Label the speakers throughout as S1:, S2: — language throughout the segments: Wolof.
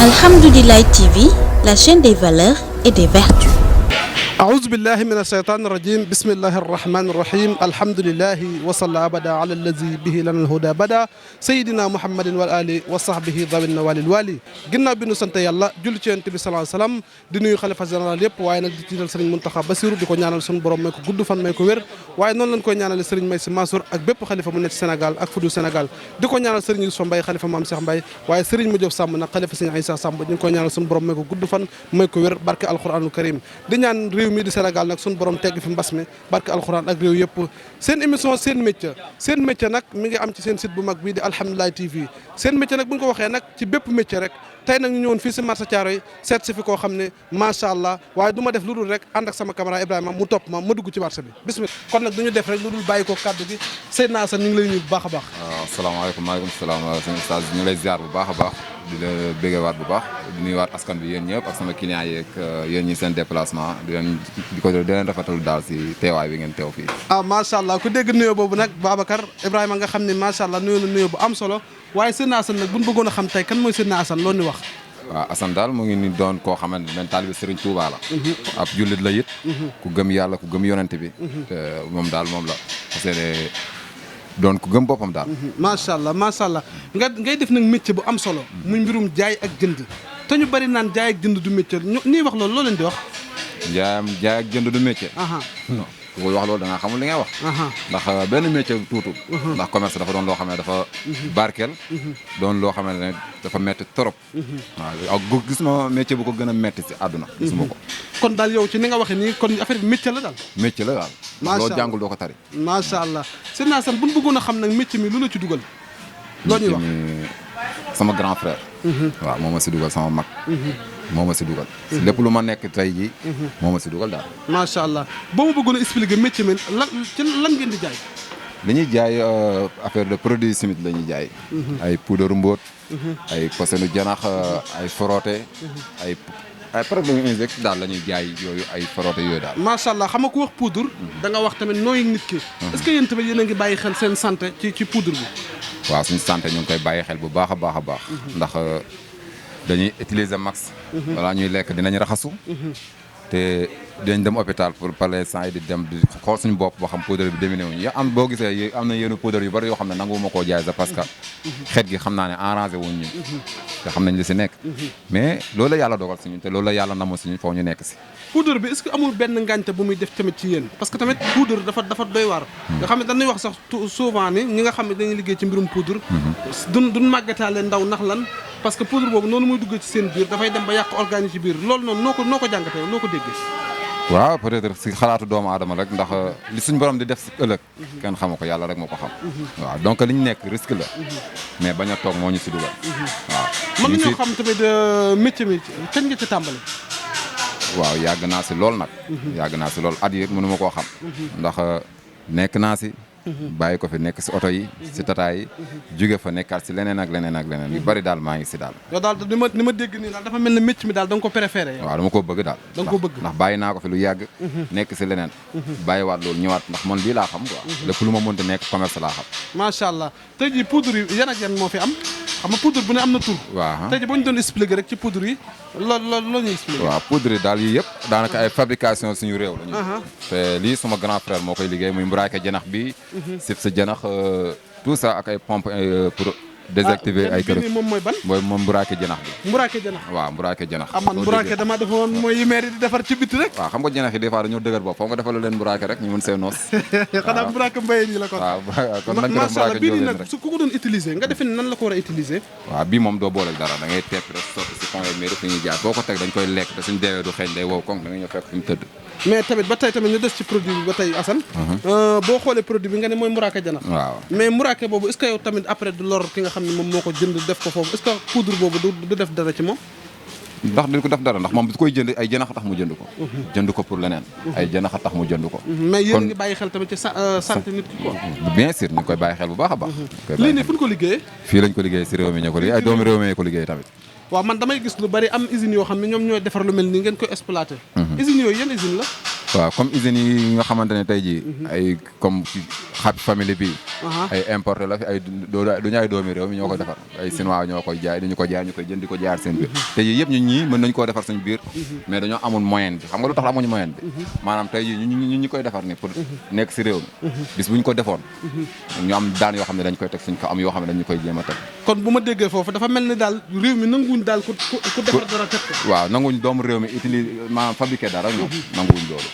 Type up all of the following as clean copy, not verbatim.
S1: Alhamdoulilah TV, la chaîne des valeurs et des vertus.
S2: أعوذ بالله من الشيطان الرجيم بسم الله الرحمن الرحيم الحمد لله وصلى أبدا على الذي به لنا الهدى بدا سيدنا محمد والآل وصحبه ذوي النوال الوالي ginnaaw bi nu sant yàlla julli ci Yonent bi sallallahu alayhi wa sallam di nuyu xalifa général yëpp waaye nag di tiital Serigne Mountakha Bassirou di ko ñaanal suñu borom may ko gudd fan may ko wér waaye noonu lañ koy ñaanale Serigne May Sy Mansour ak bépp xalifa mu nekk ci Sénégal ak fudu Sénégal di ko ñaanal Serigne Youssoufa Mbaye xalifa Mame Cheikh Mbaye waaye Serigne Madiop Samb nag xalifa Serigne Aïssa Samb ñu ngi koy ñaanal suñu borom may ko gudd fan may ko wér barke alquranul karim di ñaan réew mi di Sénégal nag suñu borom tegg fi mbas mi barke alxuraan ak réew yëpp seen émission seen métier nag mi ngi am ci seen site bu mag bii di Alhamdoulilah TV seen métier nag bu ñu ko waxee nag ci bépp métier rek tey nag ñu ñëwoon fii si marché Thiaroye seet si fi koo xam ne macha allah waaye du ma def lu dul rek ànd ak sama caméra Ibrahima mu topp ma dugg ci marché bi bismillah kon nag du ñu def rek lu dul bàyyi ko kàddu gi Seydina Assane ñu ngi lay nuyu bu baax a baax.
S3: waaw asalaamaaleykum maaleykum salaam sëñ Oustaz ñu ngi lay ziar bu baax a baax di la béggewaat bu baax di nuyuwaat askan bi yéen ñëpp ak sama client yeeg yéen ñi seen déplacement di leen rafetal daal si teewaay bi ngeen teew fii.
S2: macha allah ku dégg nuyoo boobu nag Babacar Ibrahima nga xam ne macha allah nuyoo bu am solo waaye Seydina Assane nag bu ñu bëggoon a xam tey kan mooy Seydina Assane loolu ñu wax.
S3: waaw Assane daal mu ngi ni doon koo xamante ne taalibe Serigne Touba la. ab jullit la it. ku gëm yàlla ku gëm yonent bi. te moom daal moom la parce que doon ku gëm boppam daal.
S2: macha allah ngay def nag métier bu am solo. muy mbirum jaay ak jënd te ñu bari naan jaay ak jënd du métier ñuy wax loolu loo leen di wax.
S3: jaay ak jënd du métier. non ku koy wax loolu da nga xamul li ngay wax. ndax benn métier tuutu. ndax commerce dafa doon loo xam ne dafa barkeel. doon loo xam ne dafa metti trop. waaw ak gis ma métier bu ko gën a metti si àdduna. gisuma ko.
S2: kon daal yow ci ni nga waxee nii kon affaire bi métier la daal.
S3: métier la daal.
S2: macha allah
S3: loo jàngul doo ko tari.
S2: macha allah Seydina Assane bu ñu bëggoon a xam nag métier mi lu la ci dugal. loo ñuy wax
S3: sama grand frère. waaw moo ma si dugal sama mag. moo ma si dugal. lépp lu ma nekk tey jii. moo ma si dugal daal.
S2: macha allah boo ma bëggoon a expliquer métier mi lan ngeen di jaay.
S3: li ñuy jaay affaire de produits chimiques la ñuy jaay. ay poudre mbóot. ay posenu janax ay frotté. ay produits insectes daal la ñuy jaay yooyu ay frotté yooyu daal. macha
S2: allah xam nga ku wax poudre. da nga wax tamit nooy nit ki. est-ce que yéen tamit yéen a ngi bàyyi xel seen santé ci poudre bi.
S3: waaw suñu santé ñu ngi koy bàyyi xel bu baax a baax a baax. ndax dañuy utiliser max. wala ñuy lekk dinañ raxasu. te dinañ dem hôpital pour par l'instant yi di dem di xool suñu bopp boo xam poudre bi déminé wuñu am boo gisee am na yenn poudre yu bari yoo xam ne nangu ma koo jaay sax parce que xeet gi xam naa ne arrangé wuñ ñun te xam nañ li si nekk mais loolu la yàlla dogal si ñun te loolu la yàlla namoo si ñun foofu ñu nekk si.
S2: poudre bi est-ce que amul benn ngànte bu muy def tamit ci yéen parce que tamit poudre dafa doy waar nga xam ne dañuy wax sax souvent ni ñi nga xam ne dañuy liggéey ci mbirum poudre duñ màggataale ndaw ndax lan parce que poudre boobu noonu muy duggee ci seen biir dafay dem ba yàq organes yi ci biir loolu noonu noo ko jàngatee noo ko déggee.
S3: waaw peut-être si xalaatu doomu aadama rek ndax li suñ borom di def si ëllëg kenn xamu ko yàlla rek moo ko xam. waaw donc li ñu nekk risque la mais bañ a toog moo ñu si dugal. waaw
S2: mën nañoo xam tamit métier mi kañ nga ci tàmbali.
S3: waaw yàgg naa si lool nag. yàgg naa si lool at yi mënu ma koo xam. ndax nekk naa si. bàyyi ko fi nekk si oto yi si tata yi jóge fa nekkaat si leneen ak leneen yu bari daal maa ngi si daal.
S2: yow daal ni ma dégg nii daal dafa mel ne métier mi daal da nga ko préféré.
S3: waaw dama ko bëgg daal.
S2: da nga ko bëgg
S3: ndax bàyyi naa ko fi lu yàgg. nekk si leneen. bàyyiwaat loolu ñëwaat ndax man lii laa xam quoi. lépp lu ma mënta nekk commerce laa xam.
S2: macha allah tey jii poudre yi yan ak yan moo fi am xam nga poudre bu ne am na tur.
S3: waaw
S2: tey jii boo ñu doon expliquer rek ci poudre yi loolu ñuy expliquer.
S3: waaw poudre yi daal yii yëpp daanaka ay fabrication suñu réew la ñu. te lii suma grand frère moo koy liggéey muy mburaake janax bi sib sa janax tout ça ak ay pompe pour désactiver ay kër
S2: moom mooy ban
S3: moom mburaake janax bi
S2: mburaake janax
S3: waaw mburaake janax
S2: man mburaake dama defoon mooy yi maire di defar ci biti rek
S3: waaw xam nga janax yi des fois dañoo dëgër bopp foo nga defal leen mburaake rek ñu mën see noos
S2: xanaa mburaake mbayeen yi la kon
S3: waaw kon nañ ko def mburaake
S2: bii nii nag su ku ko doon utiliser nga defe ne nan la ko war a utiliser
S3: waaw bii moom doo boole dara da ngay tepp rek sotti si fond mais fi ñuy jaar boo ko teg dañ koy lekk te suñ deewee du xeeñ day wow koŋ da nga ñëw fekk fi mu tëdd
S2: mais tamit ba tey tamit ñu des ci produit bi ba tey Assane boo xoolee produit bi nga ne mooy mburaake janax
S3: waaw
S2: mais mburaake boobu est-ce que yow tamit après du lor ki nga xam ne moom moo ko jënd def ko foofu est-ce que poudre boobu du def dara ci moom
S3: ndax duñ ko def dara ndax moom bi koy jënd ay janax a tax mu jënd ko jënd ko pour leneen ay janax a tax mu jënd ko
S2: mais yéen ngi bàyyi xel tamit ci santé nit ki quoi
S3: bien sûr ñu ngi koy bàyyi xel bu baax a baax
S2: lii nii fu ñu ko liggéeyee
S3: fii lañ ko liggéey si réew mi ñoo ko liggéey ay doomi réew mi ko liggéey tamit
S2: waaw man damay gis lu bari am usines yoo xam ne ñoom ñooy defar lu mel nii ngeen koy exploité usines yooyu yan usine la
S3: waaw comme usines yi nga xamante ne tey jii ay comme Happy Family bi ay importé la fi ay duñu ay doomi réew mi ñoo koy defar ay chinois ñoo koy jaay dañu ko jaay ñu koy jënd di ko jaar seen biir te yii yëpp ñun ñii mën nañu koo defar suñu biir mais dañoo amul moyen bi xam nga lu tax la amuñu moyen bi maanaam tey jii ñun ñi koy defar ni pour nekk si réew mi bis bu ñu ko defoon ñu am daan yoo xam ne dañ koy teg suñ ko am yoo xam ne dañu koy jéem a teg
S2: kon bu ma déggee foofu dafa mel ni daal réew mi nanguwuñ daal ku defar dara teg ko
S3: waaw nanguwuñ doomu réew mi utiliser maanaam fabriqué dara ñoom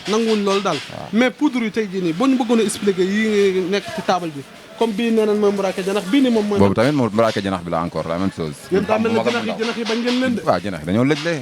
S3: nanguwuñ loolu daal mais poudre yi tey jii nii boo ñu bëggoon a expliquer yi nekk ci table bi comme bii nee nañ mooy Mbourake janax bii nii moom mooy boobu tamit Mbourake janax bi la encore la même chose
S2: yéen daa mel ne janax yi bañ ngeen leen de
S3: waaw janax yi dañoo lëj le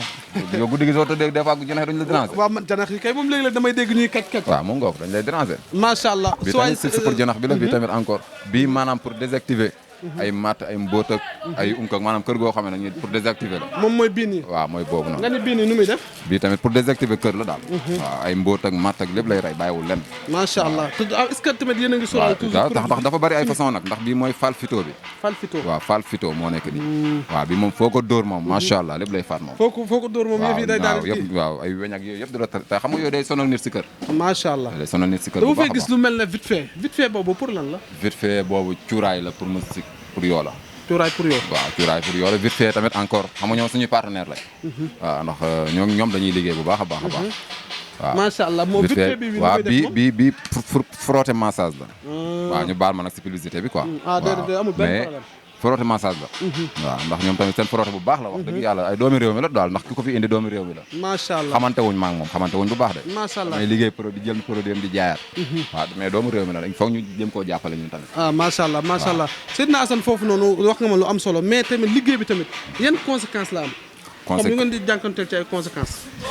S3: yow guddi gi soo tëddee des fois janax yi dañu la déranger
S2: waaw man janax yi kay moom léegi la damay dégg ñuy kaj
S3: waaw moom nga ko dañ lay déranger
S2: macha allah
S3: bi tamit si pour janax bi la bii tamit encore bii maanaam pour désactiver ay matt ay mbóot ak ay unkak maanaam kër goo xam ne pour désactiver la
S2: moom mooy bii nii waaw
S3: mooy boobu noonu
S2: nga ni bii nii nu muy def
S3: bii tamit pour désactiver kër la daal waaw ay mbóot ak matt ak lépp lay rey bàyyiwul lenn
S2: macha allah est-ce que tamit yéen a ngi sóoraale toujours
S3: ndax dafa bëri ay façon nag ndax bii mooy fal phyto bi waaw fal phyto moo nekk nii waaw bi moom foo ko dóor moom macha allah lépp lay faat moom
S2: foo ko dóor moom yëf yi day daal
S3: yëpp waaw ay weñ ak yooyu yëpp dala te xam nga yooyu day sonal nit si kër
S2: macha allah
S3: day sonal nit si kër
S2: dama fay gis lu mel ne vite fait boobu pour lan la
S3: vite fait boobu cuuraay la pour musique pour yoo la
S2: cuuraay pour yoo
S3: waaw cuuraay pour yoo la vite fait tamit encore xam nga ñoom suñuy partenaire lañ waaw ndax ñoom dañuy liggéey bu baax a baax a baax waaw
S2: macha allah moom vite fait bi
S3: waaw bii pour frotter massage la waaw ñu baal ma nag si publicité bi quoi
S2: déedéet amul benn problème
S3: frotté massage la waaw ndax ñoom tamit seen frotté bu baax la wax dëgg yàlla ay doomi réew mi la daal ndax ki ko fi indi doomi réew mi la
S2: macha allah
S3: xamante wuñ maa ngi moom xamante wuñ bu baax de
S2: macha allah
S3: may liggéey produit jël produit am di jaayaat waaw mais doomu réew mi la il faut ñu jëm koo jàppale ñun tamit
S2: macha allah macha allah Seydina Assane foofu noonu wax nga ma lu am solo mais tamit liggéey bi tamit yan conséquence la am comme yu ngeen di jànkanteel ci ay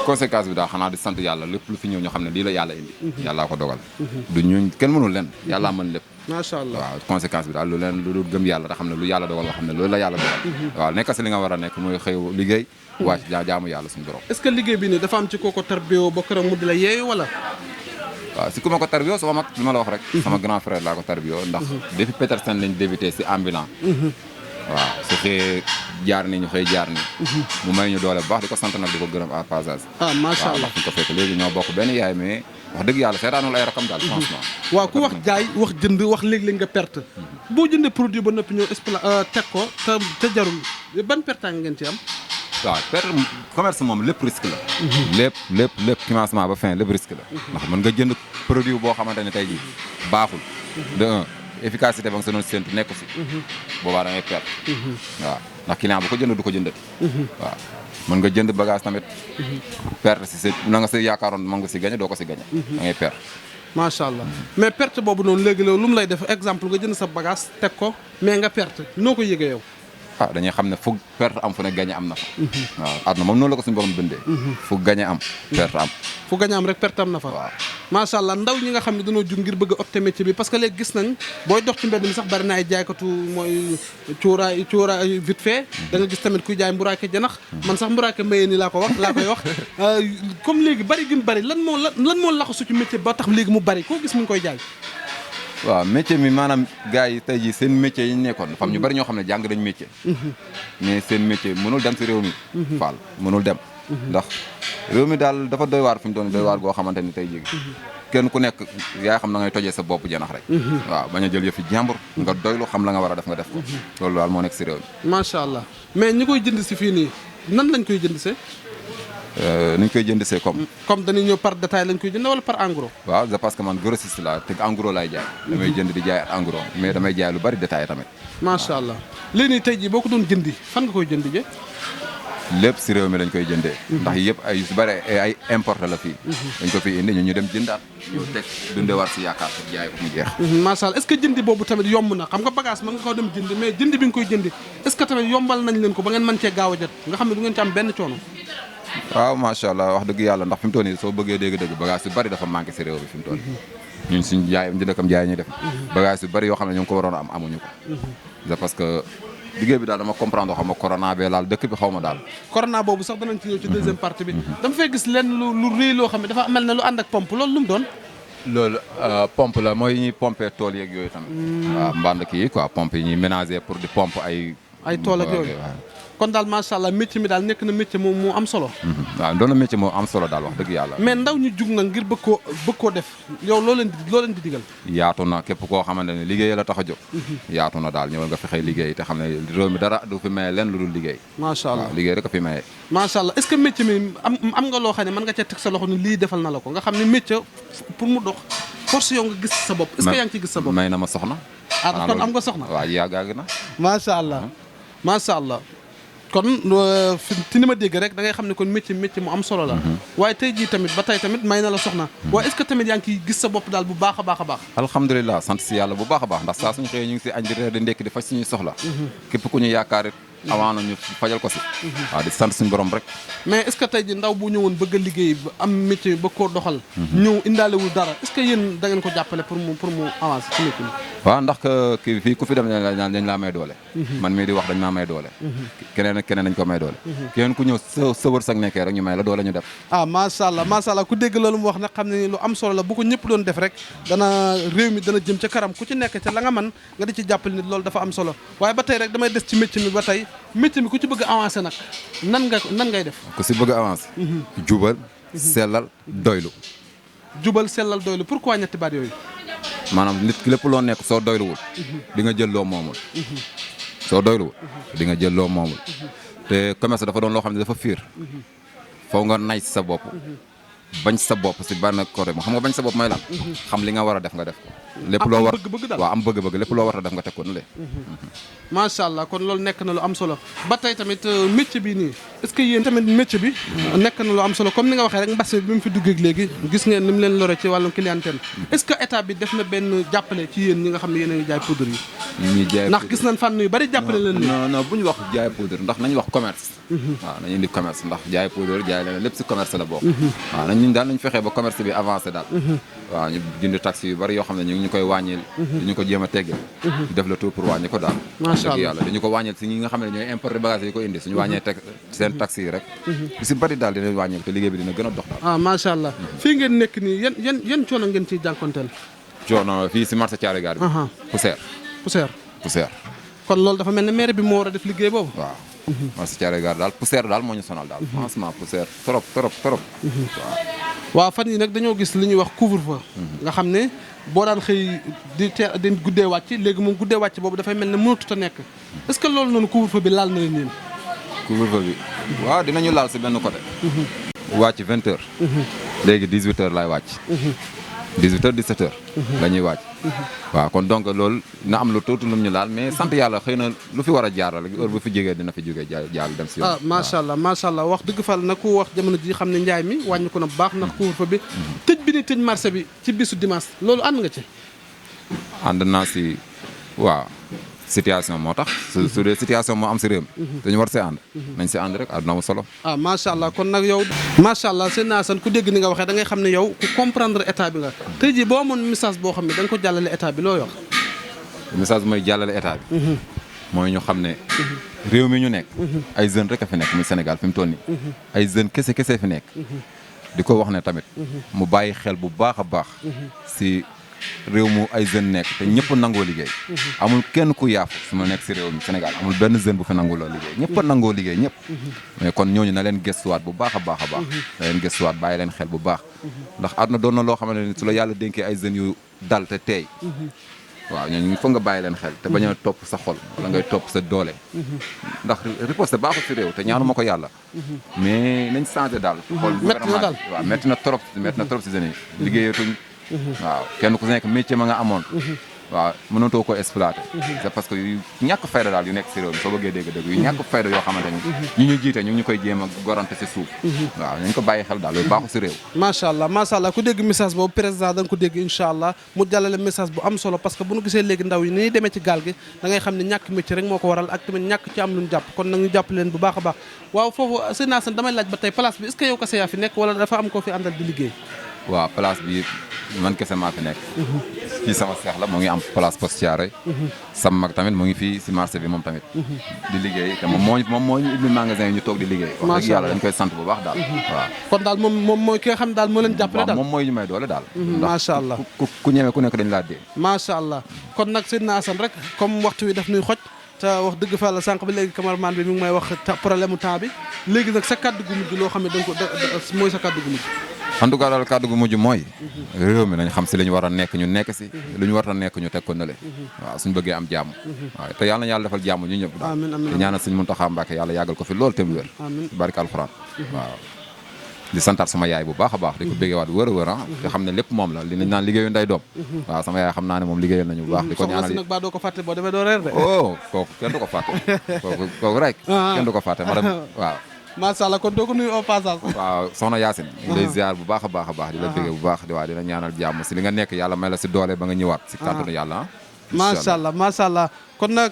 S2: conséquence
S3: bi daal xanaa di sant yàlla lépp lu fi ñëw ñoo xam ne lii la yàlla indi yàllaa ko dogal du ñun kenn mënul leen yàllaa mën lépp
S2: macha allah
S3: waaw conséquence bi daal lu leen lu gëm yàlla da xam ne lu yàlla dogal nga xam ne loolu la yàlla dogal waaw nekk si li nga war a nekk mooy xëy liggéey wàcc jaamu yàlla suñu borom
S2: est-ce que liggéey bi nii dafa am ci kooko tarbiyoo ba këram mu di la yeeyu wala
S3: waaw si ku ma ko tarbiyoo sama mag li ma la wax rek sama grand frère laa ko tarbiyoo ndax depuis Petersen lañ débuté si ambulant waaw su xëyee jaar ni ñu xëy jaar ni mu may ñu doole bu baax di ko sant nag di ko gërëm à passage
S2: macha allah
S3: fu ñu ko fekk léegi ñoo bokk benn yaay mais wax dëgg yàlla seetaanul ay rakam daal franchement
S2: waaw ku wax jaay wax jënd wax léeg-léeg nga perte boo jëndee produit ba noppi ñëw teg ko te jarul ban perte ngeen ci am
S3: waaw perte commerce moom lépp risque la lépp commencement ba fin lépp risque la ndax mën nga jënd produit boo xamante ne tey jii baaxul de un efficacité ba nga sa doon séntu nekk si boobaa da ngay perte waaw ndax client bu ko jënd du ko jëndati waaw mën nga jënd bagage tamit perte si na nga si yaakaaroon mën nga si gañe doo ko si gañe da ngay perte
S2: macha allah mais perte boobu noonu léegi loolu lu mu lay def exemple nga jënd sa bagage teg ko mais nga perte noo ko yëgee yow
S3: dañuy xam ne fu perte am fu ne gañe am na fa waaw àdduna moom noonu la ko suñu borom bindee fu gañe am perte am
S2: fu gañe am rek perte am na fa
S3: waaw
S2: macha allah ndaw ñi nga xam ne dañoo jug ngir bëgg a opté métier bi parce que léegi gis nañ booy dox ci mbedd mi sax bari na ay jaaykatu mooy cuuraay vite fait da nga gis tamit kuy jaay Mbourake janax man sax Mbourake mbayee ni laa koy wax comme léegi bari gën bari lan moo laxasu ci métier ba tax léegi mu bari koo gis mu ngi koy jaay
S3: waaw métier mi maanaam gars yi tey jii seen métier yi ñu nekkoon fam ñu bari ñoo xam ne jàng dañ métier mais seen métier mënul dem si réew mi faal mënul dem ndax réew mi daal dafa doy waar fi mu doon doy waar goo xamante ni tey jii kenn ku nekk yaa xam na ngay tojee sa bopp janax rek waaw bañ a jël yëfi jàmbur nga doylu xam la nga war a def nga def ko loolu daal moo nekk si réew mi
S2: macha allah mais ñi koy jënd si fii nii nan lañ koy jënd see
S3: ni ñu koy jënd see comme
S2: dañuy ñëw par détail lañ koy jënd wala par en gros
S3: waaw c'est parce que man grossiste la te en gros laay jaay damay jënd di jaay en gros mais damay jaay lu bari détail tamit
S2: macha allah léegi nii tey jii boo ko doon jëndi fan nga koy jënd je
S3: lépp si réew mi lañ koy jëndee ndax yëpp ay yu si bëri ay importé la fii dañ ko fi indi ñu dem jëndaat yow teg dundee war si yaakaar te jaay ko mu jeex
S2: macha allah est-ce que jëndi boobu tamit yomb na xam nga bagage mën nga ko dem jënd mais jëndi bi nga koy jëndi est-ce que tamit yombal nañ leen ko ba ngeen mën cee gaaw a jot nga xam ne du ngeen ci am benn coono
S3: waaw macha allah wax dëgg yàlla ndax fi mu toll nii soo bëggee dégg-dëgg bagage yu bëri dafa manqué si réew bi fi mu toll ñun suñ jaay jëndakam jaay ñuy def bagage yu bëri yoo xam ne ñu ngi ko waroon a am amuñu ko c'est parce que liggéey bi daal dama comprendre xaw ma corona bee laal dëkk bi xaw ma daal
S2: corona boobu sax danañ ci ñëw ci deuxième partie bi dama fay gis lenn lu rëy loo xam ne dafa mel ne lu ànd ak pompe loolu lu mu doon
S3: loolu pompe la mooy ñuy pomper tool yeeg yooyu tamit waaw mbànd kii quoi pompe yi ñuy ménager pour di pompe ay
S2: tool ak yooyu kon daal macha allah métier mi daal nekk na métier moom moo am solo.
S3: waaw doon na métier moo am solo daal wax dëgg yàlla.
S2: mais ndaw ñu jug nag ngir bëgg koo def yow loo leen di digal.
S3: yaatu na képp koo xamante ne liggéey la tax a jóg. yaatu na daal ñëwal nga fexe liggéey te xam ne réew mi dara du fi maye lenn lu dul liggéey.
S2: macha allah
S3: waaw liggéey rek a fi maye.
S2: macha allah est-ce que métier mi am nga loo xam ne mën nga cee teg sa loxo ni lii defal na la ko nga xam ne métier pour mu dox force yow nga gis sa bopp. est-ce que yaa ngi ciy gis sa bopp.
S3: may na ma soxna.
S2: kon am nga soxna.
S3: waaw yàgg na.
S2: macha allah macha allah. kon ci ni ma dégg rek da ngay xam ne kon métier mu am solo la. waaye tey jii tamit ba tey tamit may na la soxna. waaye est-ce que tamit yaa ngi ciy gis sa bopp daal bu baax a baax a baax.
S3: alhamdulilah sant si yàlla bu baax a baax ndax saa suñu xëyee ñu ngi si añ di reer di ndekki di faj suñuy soxla. képp ku ñu yaakaar it avant na ñu fajal ko si. waaw di sant suñu borom rek.
S2: mais est-ce que tey jii ndaw bu ñëwoon bëgg a liggéey am métier ba koo doxal. ñëw indaalewul dara est-ce que yéen da ngeen ko jàppale pour mu avancer ci métier mi.
S3: waaw ndax kii fii ku fi dem dañ laa may doole. man mii di wax dañ maa may doole. keneen dañ ko may doole. keneen ku ñëw sa wërsëg nekkee rek ñu may la doole ñu def.
S2: macha allah ku dégg loolu mu wax nag xam ne lu am solo la bu ko ñëpp doon def rek réew mi dana jëm ca kanam ku ci nekk ca la nga man nga di ci jàppale nit loolu dafa am solo waaye ba tey rek damay des ci métier mi ba tey métier mi ku ci bëgg a avancer nag nan ngay def.
S3: ku si bëgg a avancer. jubal sellal doylu.
S2: jubal sellal doylu pourquoi ñetti baat yooyu.
S3: maanaam nit ki lépp loo nekk soo doyluwul di nga jël loo moomul. soo doyluwul di nga jël loo moomul. te commerce dafa doon loo xam ne dafa fiir faw nga nay si sa bopp bañ sa bopp si benn côté xam nga bañ sa bopp may lan xam li nga war a def nga def ko lépp loo war waaw am bëgg-bëgg lépp loo war a def nga teg ko nu le
S2: macha allah kon loolu nekk na lu am solo ba tey tamit métier bi nii est-ce que yéen tamit métier bi nekk na lu am solo comme ni nga waxee rek mbas bi mu fi duggee léegi gis ngeen ni mu leen lore ci wàllum clientèle est-ce que état bi def na benn jàppale ci yéen ñi nga xam ne yéen a ngi jaay poudre yi ndax gis nañ fànn yu bari jàppale leen
S3: non bu ñu wax jaay poudre ndax nañu wax commerce waaw nañu indi commerce ndax jaay poudre jaay leneen lépp si commerce la bokk waaw nañ ñun daal nañ fexee ba commerce bi avancé daal waaw ñu dindi taxes yu bari yoo xam ne ñu ngi ñu koy wàññil di ñu ko jéem a teggil def le tout pour wàññi ko daal dëgg yàlla dañu ko wàññil si ñi nga xam ne ñooy importer bagage yi ko indi suñu wàññee teg seen taxes yi rek si bari daal dina wàññil te liggéey bi dina gën a dox daal
S2: macha allah fii ngeen nekk nii yan coono ngeen ciy jànkonteel
S3: coono fii si marché Thiaroye Gare bi poussière
S2: kon loolu dafa mel ne maire bi moo war a def liggéey boobu
S3: waaw marché Thiaroye Gare daal poussière daal moo ñu sonal daal franchement poussière trop
S2: waaw fan yi nag dañoo gis li ñuy wax couvre-feu nga xam ne boo daan xëy di guddee wàcc léegi moom guddee wàcc boobu dafay mel ne mënatut a nekk est-ce que loolu noonu couvre-feu bi laal na leen yéen
S3: couvre-feu bi waaw dinañu laal si benn côté wàcc 20 heures léegi 18 heures laay wàcc 18 heures 17 heures la ñuy wàcc waaw kon donc loolu na am lu tuuti lu ñu laal mais sant yàlla xëy na lu fi war a jaar rek heure bu fi jógee dina fi jógee jaar dem si yoon
S2: macha allah wax dëgg fa na ku wax jamono ji xam ne njaay mi wàññi ko na bu baax ndax couvre-feu bi tëj bi ni tëj marché bi ci bisu dimanche loolu ànd nga ci
S3: ànd naa si waaw situation moo tax su dee situation moo am si réew mi dañu war see ànd nañ si ànd rek àdduna mu solo
S2: macha allah kon nag yow macha allah seen naa san ku dégg ni nga waxee da ngay xam ne yow ku comprendre état bi nga tey jii boo amoon message boo xam ne da nga ko jàllale état bi loo wax
S3: message bi mooy jàllale état bi mooy ñu xam ne réew mi ñu nekk ay jeunes rek a fi nekk muy Sénégal fi mu toll nii ay jeunes kese fi nekk di ko wax ne tamit mu bàyyi xel bu baax a baax si réew mu ay jeunes nekk te ñëpp nangoo liggéey amul kenn ku yaafu su ma nekk si réew mi Sénégal amul benn jeune bu fi nanguloo liggéey ñëpp nangoo liggéey ñëpp mais kon ñooñu na leen gëstuwaat bu baax a baax na leen gëstuwaat bàyyi leen xel bu baax ndax àdduna doon na loo xamante ne su la yàlla dénkee ay jeunes yu dal te teey waaw ñooñu foog nga bàyyi leen xel te bañ a topp sa xol wala ngay topp sa doole ndax riposte baaxul si réew te ñaanu ma ko yàlla mais nañ changé daal xool gouvernement waaw métti na trop si jeunes yi liggéeyatuñ waaw kenn ku nekk métier ma nga amoon waaw mënatoo ko exploité c'est parce que yu ñàkk fayda daal yu nekk si réew mi soo bëggee dégg-dégg yu ñàkk fayda yoo xamante ni ñu jiite ñu ngi ñu koy jéem a gorante si suuf waaw nañ ko bàyyi xel daal loolu baaxu si réew
S2: macha allah ku dégg message boobu président da nga ko dégg incha allah mu jàllale message bu am solo parce que bu ñu gisee léegi ndaw yi ni ñuy demee ci gaal gi da ngay xam ne ñàkk métier rek moo ko waral ak tamit ñàkk ci am lu ñu jàpp kon nag ñu jàpp leen bu baax a baax waaw foofu sëñ Assane damay laaj ba tey place bi est-ce que yow kese yaa fi nekk wala dafa am koo fi àndal di liggéey
S3: waaw place bi man kese maa fi nekk fii sama seex la moo ngi am place poste Thiaroye sama mag tamit mu ngi fii si marché bi moom tamit di liggéey te moom moo ñu ubbi magasin yi ñu toog di liggéey wax dëgg yàlla dañ koy sant bu baax daal waaw
S2: kon daal moom mooy ki nga xam ne daal moo leen jàppale daal
S3: moom mooy ñu may doole daal
S2: macha allah
S3: ku ñëwee ku nekk dañ laa dee
S2: macha allah kon nag Seydina Assane rek comme waxtu wi daf nuy xoj te wax dëgg fa la sànq bi léegi cameraman bi mi ngi may wax problème mu temps bi léegi nag sa kàddu gu mujj loo xam ne da nga ko mooy sa kàddu gu mujj.
S3: en tout cas daal kàddu gu mujj mooy réew mi nañ xam si li ñu war a nekk ñu nekk si lu ñu war a nekk ñu teg ko nële waaw suñu bëggee am jàmm waaw te yàlla na yàlla defal jàmm ñu ñëpp daal di ñaanal suñu Muntaxa Mbàkke yàlla yàggal ko fi loolu tem wér barke alxuraan waaw di santaat sama yaay bu baax a baax di ko béggee waat wër a wër te xam ne lépp moom la li nañ naan liggéeyu nday doom waaw sama yaay xam naa ne moom liggéeyal nañu bu baax di ko ñaanal
S2: nag ba doo ko fàtte boo demee doo reer de
S3: kooku kenn du ko fàtte kooku rek kenn du ko fàtte madame waaw
S2: macha allah kon doo ko nuyu au passage.
S3: waaw soxna Yacine. ñu lay ziar bu baax a baax a baax di la bëggee bu baax di waa dina ñaanal jàmm si li nga nekk yàlla may la si doole ba nga ñëwaat si kàttanu yàlla
S2: macha allah macha allah kon nag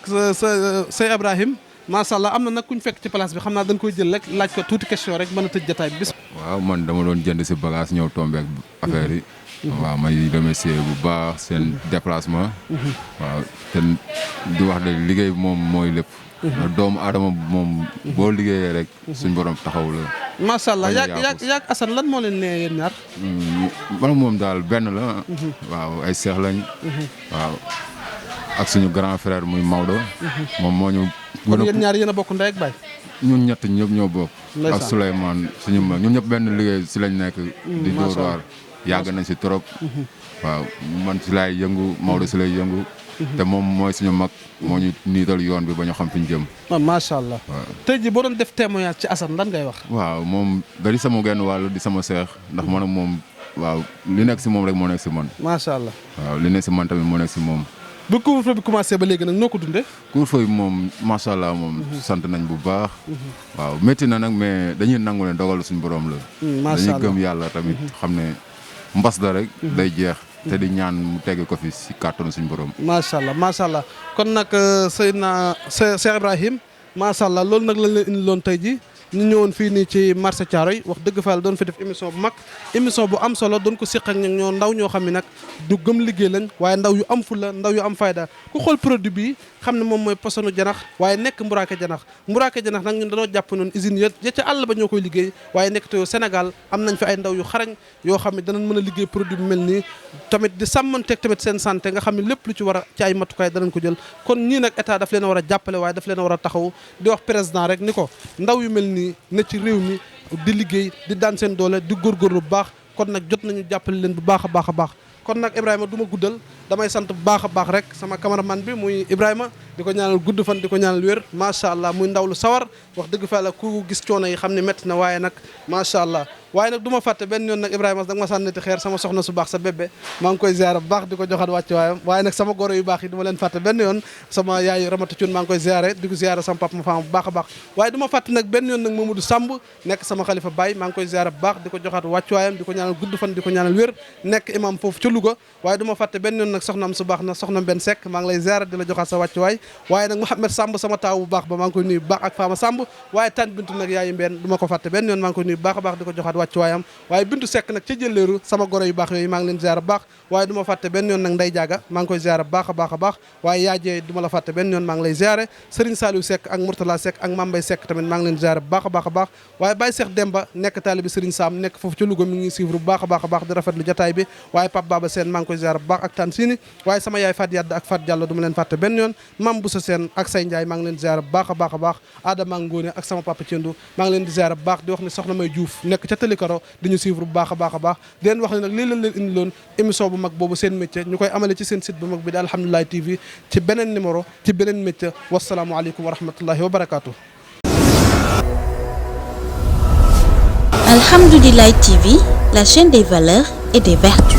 S2: sa Ibrahim macha allah am na nag kuñ fekk ci place bi xam naa dañ koy jël rek laaj ko tuuti question rek mën a tëj jotaay bi bis.
S4: waaw man dama doon jënd si bagage ñëw tombé ak affaire yi. waaw may remercier bu baax seen déplacement. waaw te di wax de liggéey bi moom mooy lépp. doomu aadama moom boo liggéeyee rek suñ borom taxaw la.
S2: macha allah yaag Assane lan moo leen nee yéen ñaar.
S4: man moom daal benn la. waaw ay seex lañ. waaw ak suñu grand frère muy Maodo. moom moo ñu.
S2: kon yéen ñaar yéen a bokk ndey ak baay.
S4: ñun ñett ñëpp ñoo bokk. ak Souleymane suñu mag ñun ñëpp benn liggéey si lañ nekk. di Dóor waar yàgg nañ si trop. waaw man si laay yëngu Maodo si lay yëngu. te moom mooy suñu mag moo ñu niital yoon bi ba ñu xam fi ñu jëm.
S2: macha allah. tey jii boo doon def témoignage ci Assane lan ngay wax.
S4: waaw moom da di sama genn wàll di sama seex ndax man ak moom waaw li nekk si moom rek moo nekk si man.
S2: macha allah.
S4: waaw li nekk si man tamit moo nekk si moom.
S2: bu couvre-feu bi commencé ba léegi nag noo ko dundee.
S4: couvre-feu bi moom macha allah moom. sant nañ bu baax. waaw métti na nag mais dañuy nangu ne dogal suñu borom la.
S2: macha allah
S4: dañuy gëm yàlla tamit xam ne mbas la rek. day jeex. te di ñaan mu tegg ko fi si kàttanu suñu borom.
S2: macha allah macha allah kon nag Seydina Cheikh Ibrahim macha allah loolu nag lañ leen indi loon tey ji ñu ñëwoon fii nii ci marché Thiaroye wax dëgg fa la doon fi def émission bu mag émission bu am solo doon ko seq ak ñoo ndaw ñoo xam ne nag du gëm liggéey lañ waaye ndaw yu am fulla ndaw yu am fayda ku xool produit bi xam ne moom mooy posonu janax waaye nekk mburaake janax nag ñun dañoo jàpp noonu usine ya ca àll ba ñoo koy liggéey waaye nekk te Sénégal am nañ fi ay ndaw yu xarañ yoo xam ne danañ mën a liggéey produit bu mel nii tamit di sàmmanteeg tamit seen santé nga xam ne lépp lu ci war a ci ay matukaay danañ ko jël kon ñii nag état daf leen a war a jàppale waaye daf leen a war a taxaw di wax président rek ni ko ndaw yu mel nii ne ci réew mi di liggéey di daan seen doole di góorgóorlu bu baax kon nag jot nañu jàppale leen bu baax a baax a baax kon nag Ibrahima du ma guddal damay sant bu baax a baax rek sama cameraman bi muy Ibrahima di ko ñaanal gudd fan di ko ñaanal wér macha allah muy ndaw lu sawar wax dëgg fa la ku gis coono yi xam ne métti na waaye nag macha allah waaye nag du ma fàtte benn yoon nag Ibrahima da nga ma sànniti xeer sama soxna su baax sa bébé maa ngi koy ziare bu baax di ko joxaat wàcc waayam waaye nag sama goro yu baax yi du ma leen fàtte benn yoon sama yaay Ramata Thioune maa ngi koy ziare di ko ziare sama papa ma faama bu baax a baax waaye du ma fàtte nag benn yoon nag Mamadou Samb nekk sama xalifa baay maa ngi koy ziare bu baax di ko joxaat wàcc waayam di ko ñaanal gudd fan di ko ñaanal wér nekk imam foofu ca Louga waaye du ma fàtte benn yoon nag soxnaam su baax na soxna Ben Seck maa ngi lay ziare di la joxaat sa wàcc waay waaye nag Mouhamed Samb sama taaw bu baax ba maa ngi koy nuyu bu baax ak Fama Samb waaye tan bintu nag yaayu mbeen du ma ko fàtte benn yoon maa ngi koy nuyu bu baax a baax di ko joxaat wàcc waayam waaye bintu sekk nag ca jëlleeru sama goro yu baax yooyu maa ngi leen ziar bu baax waaye du ma fàtte benn yoon nag nday jaaga maa ngi koy ziar bu baax a baax a baax waaye yaajee du ma la fàtte benn yoon maa ngi lay ziare Serigne Saliou Seck ak Mourtala Seck ak Mambay Seck tamit maa ngi leen ziar bu baax a baax a baax waaye Baye Cheikh Demba nekk taalibi Serigne Sam nekk foofu ca Louga mi ngi suivre bu baax a baax a baax di rafetlu jotaay bi waaye Pape Baba Sène maa ngi koy ziar bu baax ak Tane Sini waaye sama yaay Fat Yadd ak Fat Diallo du ma leen fàtte benn yoon Mam Boussa Sène ak Say Ndiaye maa ngi leen ziar bu baax a baax a baax Adama Ngone ak sama papa Thiendou maa ngi leen di ziar bu baax di wax ne soxna May Diouf nekk ca Télikaro di ñu suivre bu baax a baax a baax di leen wax ne nag lii lañ leen indi loon émission bu mag boobu seen métier ñu koy amale ci seen site bu mag bi di Alhamdoulilah TV ci beneen numéro ci beneen métier wasalaamualeykum wa rahmatullahi wa barakaatu.
S1: Alhamdoulilah TV, la chaîne des valeurs et des vertus.